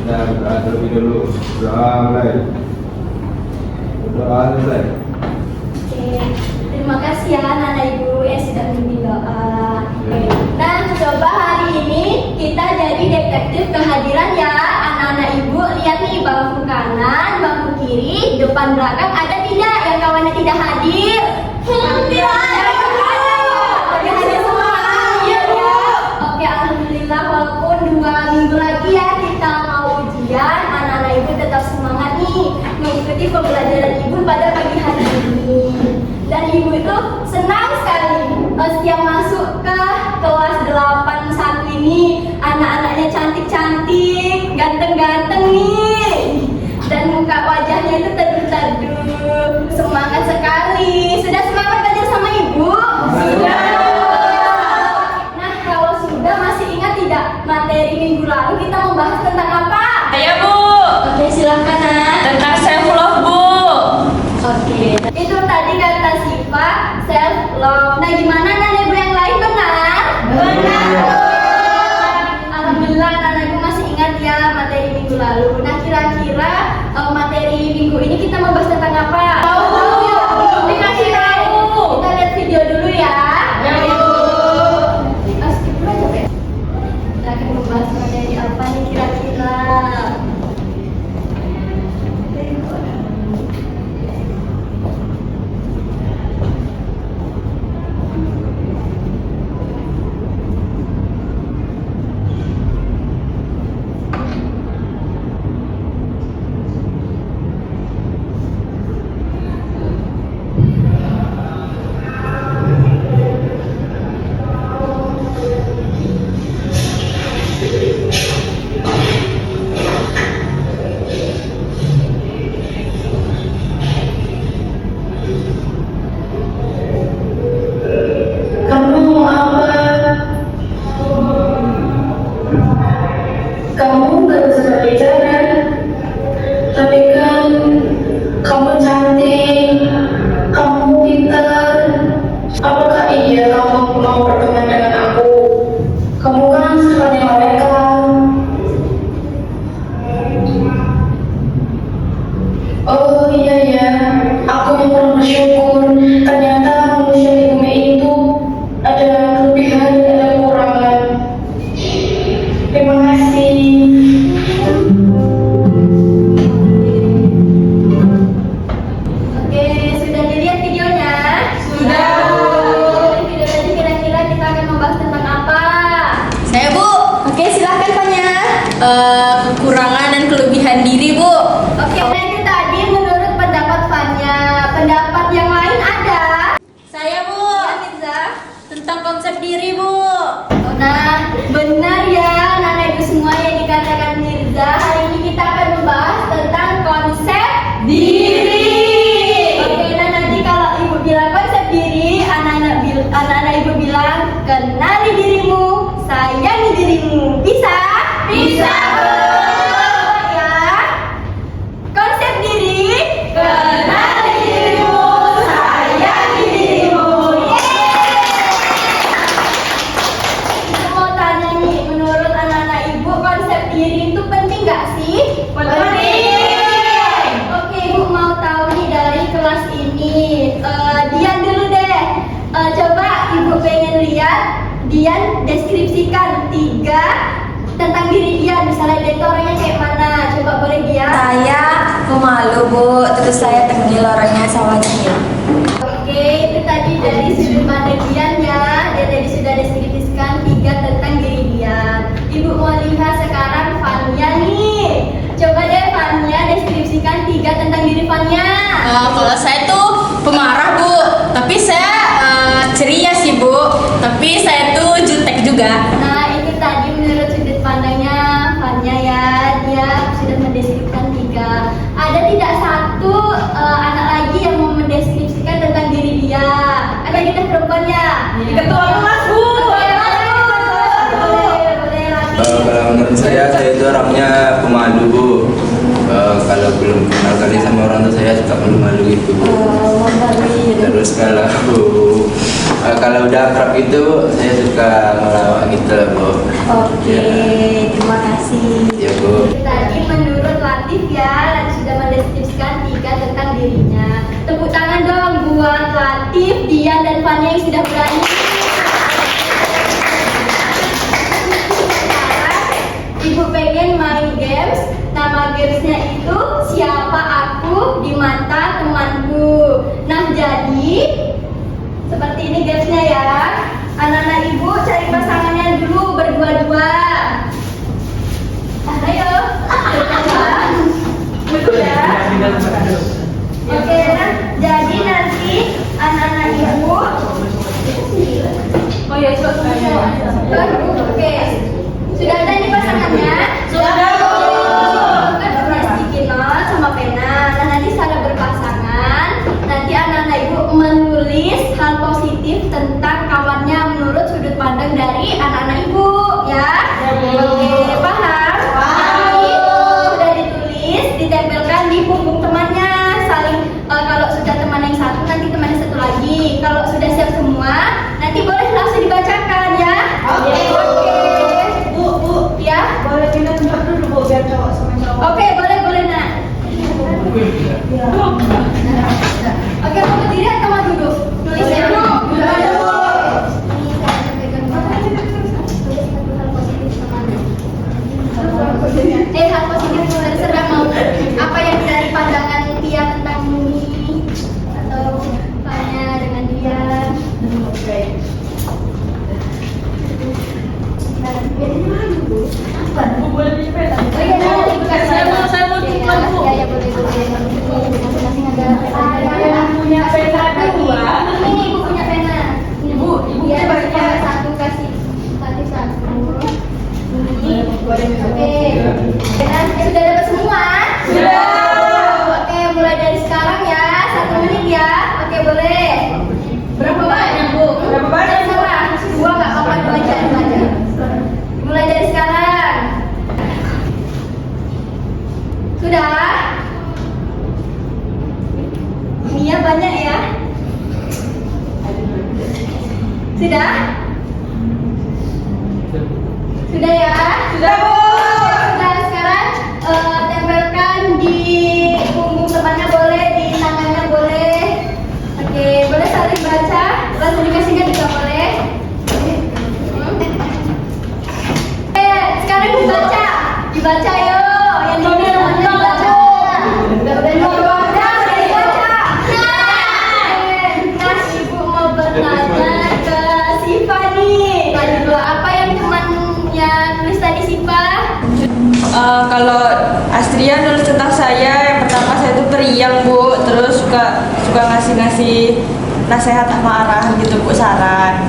Kita berdoa terlebih dulu. Doa mulai. Doa selesai. Oke, terima kasih ya anak ibu yang sudah membimbing doa. Nah, coba hari ini kita jadi detektif kehadiran ya. Anak-anak ibu lihat nih bangku kanan, bangku kiri, depan belakang ada tidak yang kawannya tidak hadir? Tidak ada. Oke, hadir semua. Iya ya. Oke, alhamdulillah walaupun 2 minggu lagi ya kita mau ujian, anak-anak ibu tetap semangat nih mengikuti pembelajaran ibu pada pagi hari ini. Dan ibu itu senang sekali setiap masuk ke kelas 81 ini anak-anaknya cantik-cantik, ganteng-ganteng nih. Dan muka wajahnya itu teduh-teduh, semangat sekali. Sudah semangat belajar sama ibu? Sudah. Nah, kalau sudah masih ingat tidak materi minggu lalu kita membahas tentang apa? Ayo Bu. Oke, silakan Nak. Tentang self love Bu. Oke, itu tadi kata sifat self love. Nah, gimana anak ibu yang lain benar? Benar. Alhamdulillah anak ibu masih ingat ya materi minggu lalu. Nah, kira-kira materi minggu ini kita membahas tentang apa? Tahu. Dikasih tahu. Kita lihat video dulu ya. Ya, Bu. Skip dulu aja, Be. Kita akan membahas materi apa nih kira-kira? Kamu mau apa? Kamu baru saja bicara, tapi kan kamu cantik, kamu pintar. Apakah iya kamu mau berteman dengan aku? Kamu kan seperti mereka. Oh iya ya, aku yang kurang bersyukur. Ternyata manusia di bumi itu ada kelebihan dan ada kekurangan. Terima kasih. Oke, sudah dilihat videonya? Sudah. Video tadi kira-kira kita akan membahas tentang apa? Saya Bu. Oke, silakan Fanya. Kekurangan dan kelebihan diri Bu. Oke, nah itu tadi menurut pendapat Fanya. Pendapat yang lain ada? Saya Bu. Ya, Mirza. Tentang konsep diri Bu. Oh, nah, benar ya, anak ibu semua yang dikatakan Mirza. Hari ini kita akan membahas tentang konsep diri. Oke, nah nanti kalau ibu bilang konsep diri, anak-anak ibu bilang kenali dirimu, sayangi dirimu. Bisa? Bisa. Ya. Konsep diri, kenali dirimu, sayangi dirimu. Aku mau tanya nih, menurut anak-anak ibu konsep diri itu penting gak sih? Penting. Oke, ibu mau tahu nih dari kelas ini. Dian dulu deh. Coba ibu pengen lihat Dian deskripsikan 3 tentang diri Dian. Misalnya dia itu orangnya kayak mana? Coba boleh Dian? Saya pemalu Bu. Terus saya tengil orangnya sama dia. Oke, itu tadi dari sudut pandang Dian ya. Dia tadi sudah deskripsikan 3 tentang diri Dian. Ibu mau lihat sekarang Fanya nih. Coba deh Fanya deskripsikan 3 tentang diri Fanya. Kalau saya tuh pemarah Bu. Tapi saya ceria sih Bu. Tapi saya tuh jutek juga. Nah, itu tadi menurut sudut pandangnya Fanya ya. Dia sudah mendeskripsikan 3. Ada tidak satu anak lagi yang mau mendeskripsikan tentang diri dia? Ada kita perempuannya? Ketua kelas Bu. Boleh, Rati. Kalau menurut saya itu orangnya pemalu Bu. Kalau belum kenal kali sama orang tua saya suka malu-malu gitu Bu. Terus kalau udah akrab itu saya suka ngelawak gitu lah Bu. Oke, terima kasih. Ya Bu. Tadi menurut Latif ya, Latif sudah mendeskripsikan 3 tentang dirinya. Tepuk tangan dong buat Latif, Dian, dan Fania yang sudah berani. Ibu pengen main games. Nama gamesnya itu Siapa Aku di Mata Temanku. Nah jadi seperti ini gamesnya ya. Anak-anak ibu cari pasangannya dulu berdua-dua. Ayo, betul ya. Oke, nah jadi nanti anak-anak ibu. Oh ya, oke. Sudah ada nih pasangannya? Sudah. Kan udah sticky note sama pena. Nah nanti secara berpasangan, nanti anak-anak ibu menulis hal positif tentang kawannya menurut sudut pandang dari anak-anak ibu, ya. Oke, paham? Nanti sudah ditulis, ditempelkan di punggung temannya. Saling kalau sudah teman yang satu, nanti teman yang satu lagi. Kalau sudah siap semua, nanti boleh langsung dibacakan ya. Oke. Ya, boleh pindah tempat dulu Bu, biar cowok sama cowok. Oke, boleh nak. Oke, mau berdiri atau mau duduk? Tulisnya dulu. Hal positif terserah mau apa yang dari pandangan dia tentang Mimi atau Fanya dengan dia. Oke. Boleh dipeta. Oh iya, nanti bukan Saya mau tutupan, Bu. Ya, boleh. Masing-masing ada. Saya punya pena 2. Ini ibu punya pena. Ini Ibu ya, punya pena. satu kasih satu. Ini. Oke. Pena sudah dapat semua? Sudah. Oke, mulai dari sekarang ya. 1 menit ya. Oke, boleh. Berapa banyak, Bu? Berapa banyak? Terserah. 2 nggak apa-apa, 2 aja. Mulai dari sekarang. Sudah? Mia banyak ya? Sudah? Sudah ya? Sudah, Bu. Sudah, sekarang tempelkan di punggung temannya boleh, di tangannya boleh. Oke, boleh saling baca, langsung dikasihkan juga boleh. Sekarang dibaca yo, yang ini namanya dibaca. Nah, ibu mau bertanya ke Siva nih. Apa yang temannya tulis tadi Siva? Kalau Astria nulis tentang saya, yang pertama saya itu periang Bu, terus suka ngasih nasihat sama arahan gitu Bu, saran.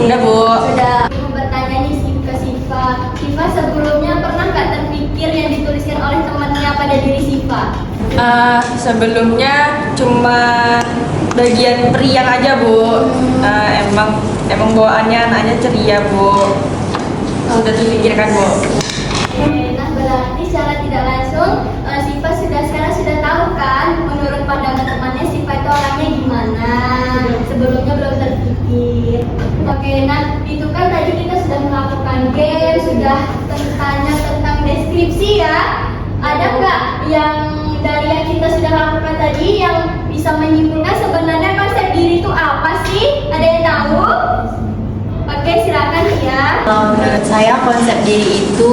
Udah Bu. Sudah. Ibu bertanya nih ke Siva. Siva sebelumnya pernah nggak terpikir yang dituliskan oleh temannya pada diri Siva? Sebelumnya cuma bagian periang aja Bu. Emang bawaannya anaknya ceria Bu. Sudah terpikirkan Bu. Oke, nah berarti secara tidak langsung Siva sekarang sudah tahu kan menurut pandangan temannya Siva itu orangnya gimana. Sebelumnya belum terpikir. Oke, nah itu kan tadi kita sudah melakukan game, sudah tanya tentang deskripsi ya. Ada nggak yang dari yang kita sudah lakukan tadi yang bisa menyimpulkan sebenarnya konsep diri itu apa sih? Ada yang tahu? Oke, silakan ya. Menurut saya konsep diri itu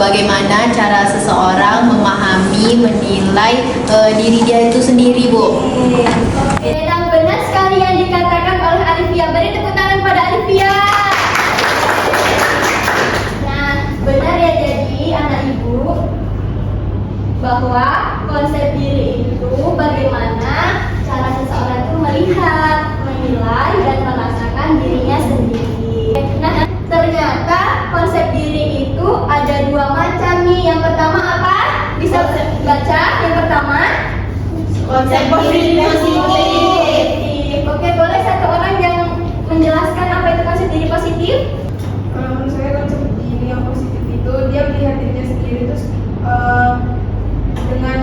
bagaimana cara seseorang memahami, menilai diri dia itu sendiri, Bu. Oke, dan benar sekali yang dikatakan oleh Alifia. Beri tepuk tangan pada Alifia. Nah, benar ya jadi anak ibu bahwa konsep diri itu bagaimana cara seseorang itu melihat, menilai, dan merasakan dirinya sendiri. Nah, ternyata konsep diri itu ada 2 macam nih. Yang pertama apa? Bisa baca? Yang pertama Konsep positif. Oke, boleh satu orang yang menjelaskan apa itu konsep diri positif? Kalau menurut saya konsep diri yang positif itu dia melihat dirinya sendiri terus dengan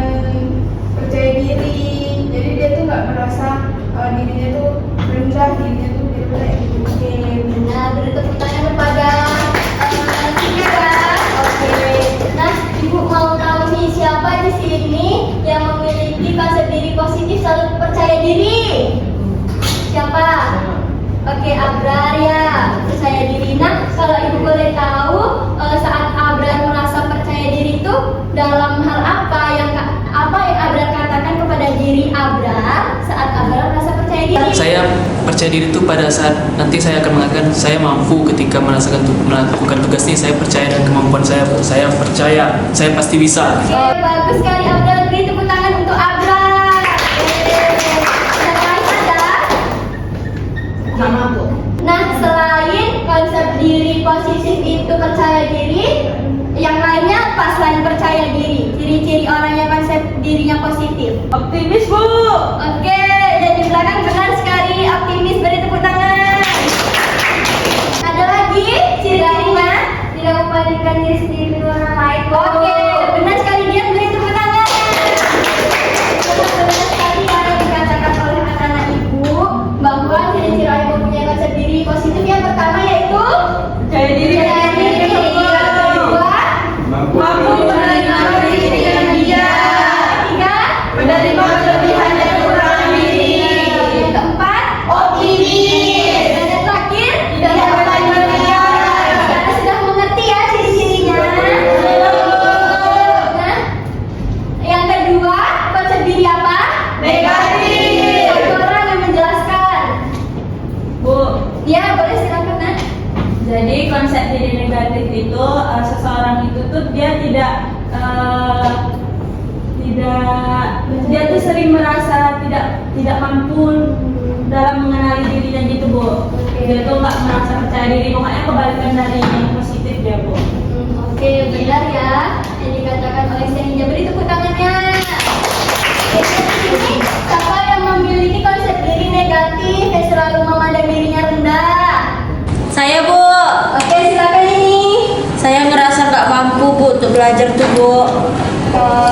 percaya diri, jadi dia tuh nggak merasa dirinya tuh rendah, dirinya tuh kayak gitu. Oke, benar. Beri tepuk tangan kepada Tika. Oke. Nah, percaya diri? Siapa? Oke, Abrar ya, percaya diri. Nah, kalau ibu boleh tahu saat Abrar merasa percaya diri itu dalam hal apa yang Abrar katakan kepada diri Abrar saat Abrar merasa percaya diri? Saya percaya diri itu pada saat nanti saya akan mengatakan saya mampu ketika melakukan tugas ini. Saya percaya dengan kemampuan saya. Saya percaya saya pasti bisa. Oke, bagus sekali Abrar. Beri tepuk tangan untuk Abrar. Selain ada. Sama Bu. Nah, selain konsep diri positif itu percaya diri, yang lainnya apa selain percaya diri? Ciri-ciri orang yang konsep dirinya positif. Optimis Bu. Oke, dan di belakang benar sekali optimis. Beri tepuk tangan. Ada lagi ciri-cirinya? Tidak membandingkan diri sendiri dengan orang lain. Oke, benar sekali dia. Beri tepuk tangan. Benar sekali yang dikatakan oleh anak-anak ibu bahwa ciri-ciri orang yang mempunyai konsep diri positif yang pertama yaitu Percaya diri. percaya diri. Yang kedua, Mampu menerima diri dengan bijak. ketiga, Menerima kelebihan dan kekurangan diri. yang keempat, Optimis. dan yang terakhir, Tidak dapat berbicara. Anda sudah mengerti ya ciri-cirinya. Nah, yang kedua, konsep diri apa? Negatif. Satu orang yang menjelaskan. Bu, Ya, boleh silakan, Nak. jadi konsep diri negatif itu seseorang itu tuh dia tidak dia tuh sering merasa tidak mampu dalam mengenali dirinya gitu Bu. Dia tuh nggak merasa percaya diri, pokoknya kebalikan dari yang positif ya Bu. Oke, benar ya yang dikatakan oleh Seninja. Beri tepuk tangannya. Ini siapa yang memiliki konsep diri negatif yang selalu memandang dirinya rendah? Saya Bu. Oke, silakan ini. Saya merasa nggak mampu Bu untuk belajar tuh Bu.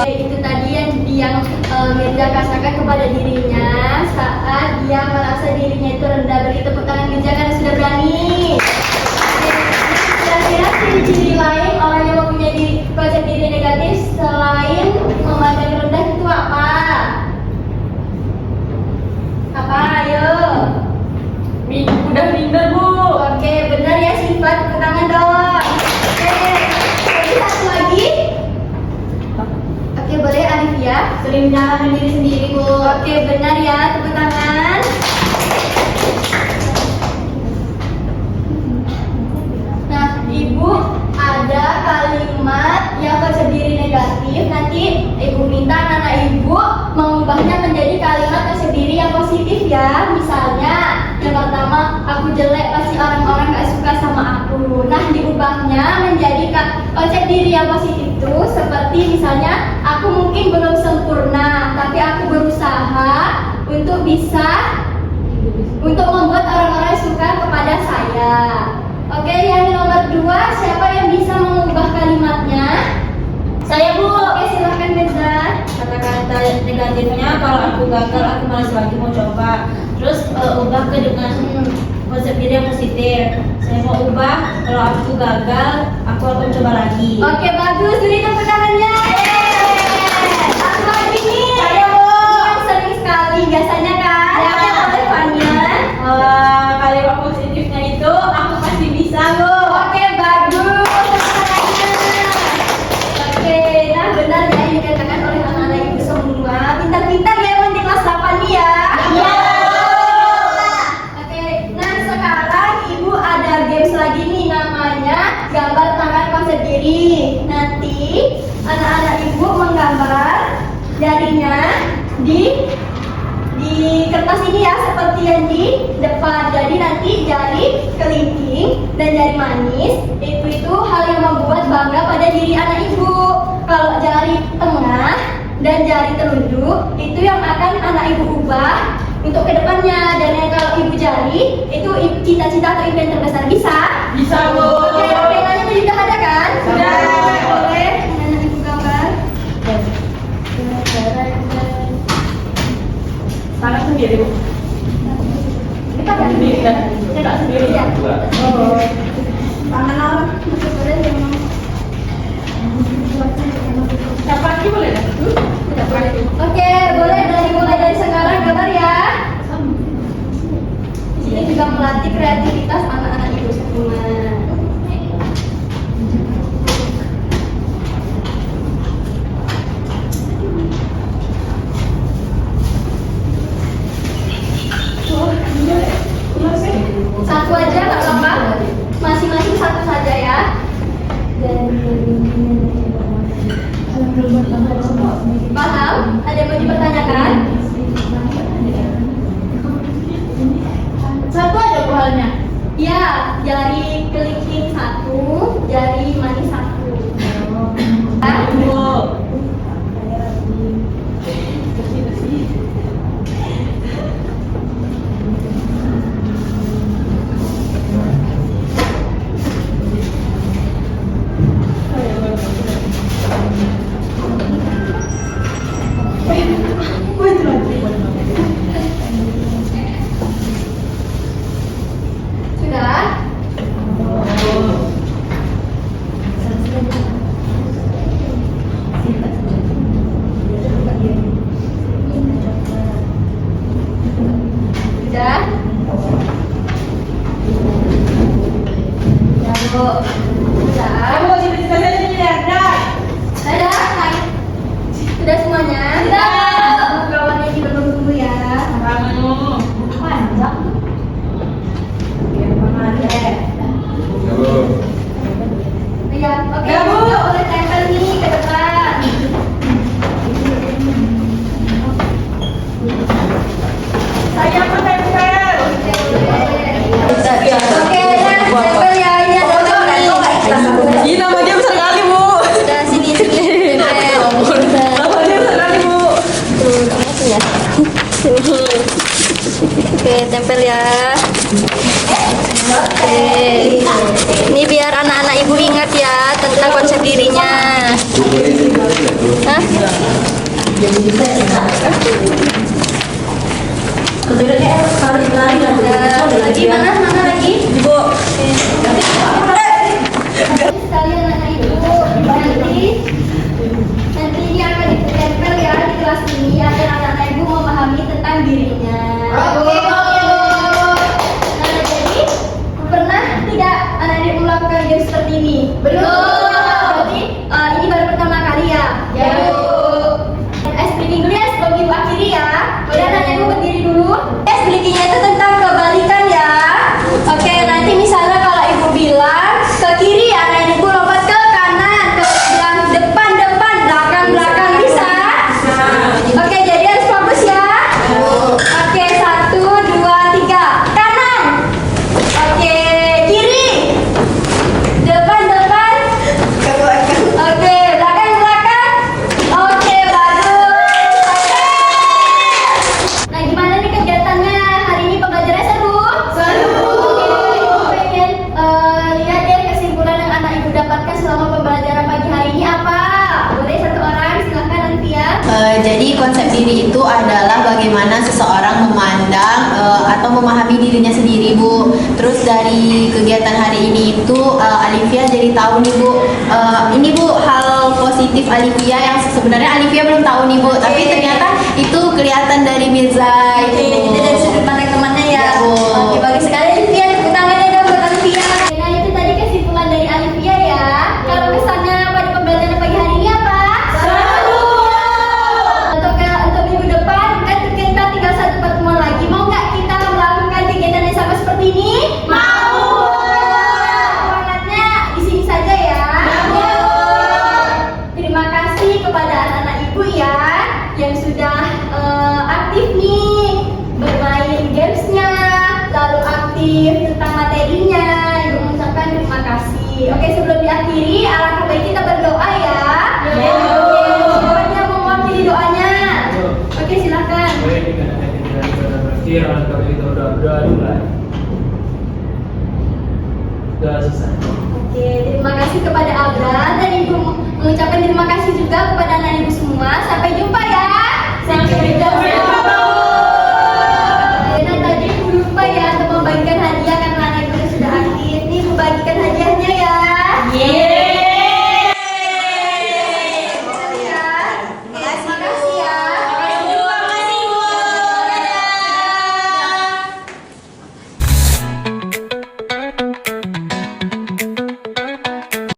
Itu tadi yang Mirza katakan kepada dirinya saat dia merasa dirinya itu rendah. Beri tepuk tangan Mirza karena sudah berani. Kira-kira ciri-ciri lain orang yang mempunyai konsep diri negatif selain memandang rendah itu apa? Apa? Ayo. Udah minder Bu. Oke, benar ya sifat. Tepuk tangan dong. Oke. Jadi satu lagi. Oke, boleh Alif ya. Sering menyalahkan diri sendiri Bu. Oke, benar ya. Tepuk tangan. Nah, Ibu ada kalimat yang konsep diri negatif. Nanti Ibu minta anak Ibu mengubahnya menjadi kalimat konsep diri yang positif ya. Misalnya, yang pertama, aku jelek pasti orang-orang gak suka sama aku. Nah, diubahnya menjadi konsep diri yang positif itu seperti misalnya, aku mungkin belum sempurna, tapi aku berusaha untuk membuat orang-orang suka kepada saya. Oke, yang nomor 2, siapa yang bisa mengubah kalimatnya? Saya Bu. Oke, silahkan Mirza. Kata-kata negatifnya kalau aku gagal aku malas lagi mau coba. Terus ubah ke dengan konsep diri yang positif. Saya mau ubah kalau aku gagal aku akan coba lagi. Oke, bagus. Beri tepuk tangannya. Satu lagi nih. Saya, Bu. Yang sering sekali biasanya kan? Ya. Yang oleh Fania. Kalimat positifnya itu aku pasti bisa Bu. Oke, bagus. Tepuk tangannya. Oke, nah benar ya yang dikatakan oleh anak-anak ibu semua. Pintar-pintar ya yang di kelas 8 nih ya. Iya. Oke, nah sekarang ibu ada games lagi nih namanya gambar tangan konsep diri. Nanti anak-anak ibu menggambar jarinya di kertas ini ya seperti yang di depan. Jadi nanti jari kelingking dan jari manis itu hal yang membuat bangga pada diri anak ibu. Kalau jari tengah dan jari telunjuk itu yang akan anak ibu ubah untuk kedepannya. Dan yang kalau ibu jari itu cita-cita atau impian terbesar bisa? Bisa Bu. Oke, pengennya itu juga ada kan? Sudah. Boleh anak ibu gambar. Tangan sendiri Bu. Ini pakai Sendiri kan? Cetak sendiri. Iya. Oh. Tangan orang masuk boleh yang Siapa lagi boleh dah? Oke, boleh mulai dari sekarang gambar ya. Sudah. Kamu mau cerita saja miliarder. Sudah. Sudah semuanya. Sudah. Kawannya juga belum tunggu ya. Kamu. Panjang. Oke, Mama. Ya, oke. Ya, Bu. Kita boleh tempel nih ke depan. Saya mau tempel. Oke, ya, tempel ya. Ini ada nih. Ini nama dia besar kali, Bu. Udah sini tempel. Nama dia besar kali, Bu. Oke, tempel ya. Oke. Ini biar anak-anak ibu ingat ya tentang konsep dirinya. Hah? Lagi mana lagi? Bu. Sekalian anak ibu nanti ini akan ditempel ya di kelas ini agar anak-anak ibu memahami tentang dirinya. Oke. Nah, jadi pernah tidak anak-anak ibu melakukan game seperti ini? Belum. Berarti ini baru pertama kali ya? Ya. Es breaking dulu ya sebelum ibu akhiri ya. Boleh anak-anak ibu berdiri dulu. Es breakingnya itu tentang kebalikan ya. Oke, nanti misalnya kalau ibu bilang ke kiri, anak ibu lompat ke kanan, ke depan, belakang bisa? Oke, jadi harus fokus ya. Oke, 1, 2, 3, kanan. Oke, kiri, depan. Oke, belakang. Oke, bagus. Oke. Nah, gimana nih kegiatannya hari ini? Pembelajarannya seru? Oke, ibu pengen lihat deh kesimpulan yang anak ibu dapatkan selama pembelajaran pagi hari ini apa? Boleh satu orang, silahkan nanti ya. Jadi konsep diri itu adalah bagaimana seseorang memandang atau memahami dirinya sendiri, Bu. Terus dari kegiatan hari ini itu Alivia jadi tahu nih, Bu. Ini Bu hal positif Alivia yang sebenarnya Alivia belum tahu nih, Bu. Tapi ternyata itu kelihatan dari Mirza Oke, itu. kita dari sudut pandang temannya ya. Ya, Bu. Oke, bagus sekali Alivia. Tepuk tangannya dong buat Alivia. Nah, itu tadi kesimpulan dari Alivia ya. Kalau kesannya pada pembelajaran pagi hari ini apa? Seru. Untuk minggu depan kan kita tinggal satu pertemuan lagi. Mau nggak kita melakukan kegiatan yang sama seperti ini? Mau. Semangatnya di sini saja ya. Terima kasih kepada anak-anak ibu ya yang sudah aktif nih bermain gamesnya, lalu aktif tentang materinya. Ibu mengucapkan terima kasih. Oke, sebelum diakhiri, alangkah baik kita berdoa ya. Oke, siapanya mau mewakili doanya? Oke, silakan. Baik, dengan adanya berarti alangkah kita berdoa dulu. Sudah selesai. Oke, terima kasih kepada Abra dan Ibu mengucapkan terima kasih